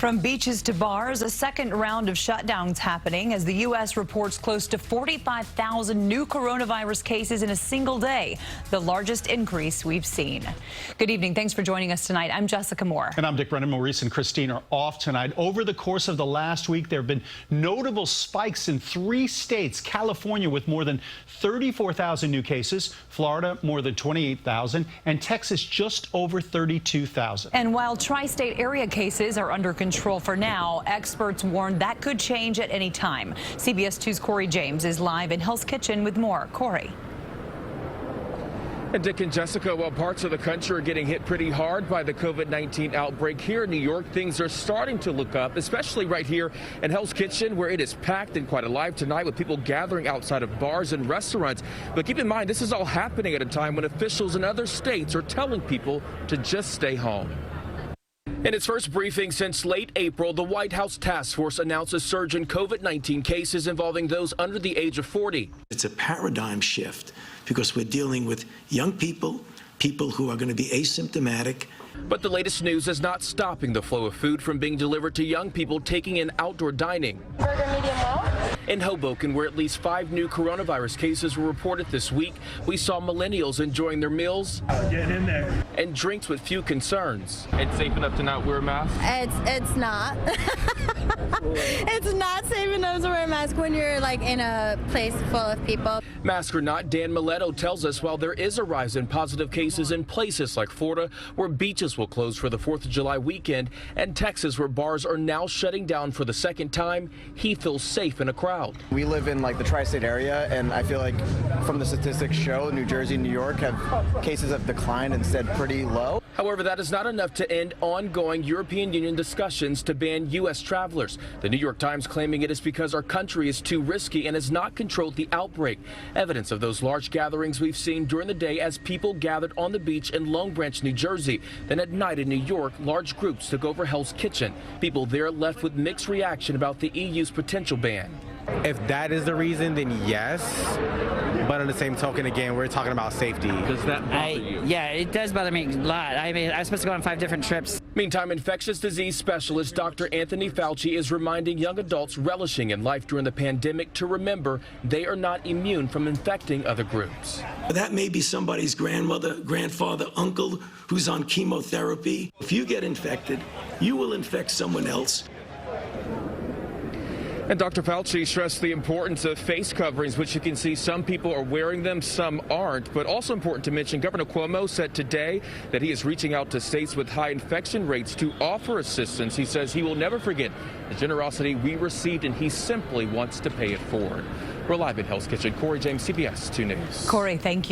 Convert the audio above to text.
From beaches to bars, a second round of shutdowns happening as the U.S. reports close to 45,000 new coronavirus cases in a single day, the largest increase we've seen. Good evening. Thanks for joining us tonight. I'm Jessica Moore. And I'm Dick Brennan. Maurice and Christine are off tonight. Over the course of the last week, there have been notable spikes in 3 states. California with more than 34,000 new cases, Florida more than 28,000, and Texas just over 32,000. And while tri-state area cases are under control for now, experts warn that could change at any time. CBS 2's Cory James is live in Hell's Kitchen with more. Cory. And Dick and Jessica, while parts of the country are getting hit pretty hard by the COVID-19 outbreak, here in New York, things are starting to look up, especially right here in Hell's Kitchen, where it is packed and quite alive tonight with people gathering outside of bars and restaurants. But keep in mind, this is all happening at a time when officials in other states are telling people to just stay home. In its first briefing since late April, the White House task force announced a surge in COVID-19 cases involving those under the age of 40. It's a paradigm shift because we're dealing with young people, people who are going to be asymptomatic. But the latest news is not stopping the flow of food from being delivered to young people taking in outdoor dining. Burger, medium well. In Hoboken, where at least 5 new coronavirus cases were reported this week, we saw millennials enjoying their meals Getting in there. and drinks with few concerns. It's safe enough to not wear a mask? It's not. It's not safe enough to wear a mask when you're like in a place full of people. Mask or not, Dan Mileto tells us while there is a rise in positive cases in places like Florida, where beaches will close for the 4th of July weekend, and Texas, where bars are now shutting down for the second time, he feels safe in a crowd. We live in like the tri-state area, and I feel like from the statistics show, New Jersey and New York cases have declined and stayed pretty low. However, that is not enough to end ongoing European Union discussions to ban U.S. travelers. The New York Times claiming it is because our country is too risky and has not controlled the outbreak. Evidence of those large gatherings we've seen during the day as people gathered on the beach in Long Branch, New Jersey. Then at night in New York, large groups took over Hell's Kitchen. People there left with mixed reaction about the EU's potential ban. If that is the reason, then yes. But on the same token, again, we're talking about safety. Does that bother you? Yeah, it does bother me a lot. I mean, I was supposed to go on 5 different trips. Meantime, infectious disease specialist Dr. Anthony Fauci is reminding young adults relishing in life during the pandemic to remember they are not immune from infecting other groups. That may be somebody's grandmother, grandfather, uncle who's on chemotherapy. If you get infected, you will infect someone else. And Dr. Fauci stressed the importance of face coverings, which you can see some people are wearing them, some aren't. But also important to mention, Governor Cuomo said today that he is reaching out to states with high infection rates to offer assistance. He says he will never forget the generosity we received, and he simply wants to pay it forward. We're live in Hell's Kitchen. Cory James, CBS 2 News. Cory, thank you.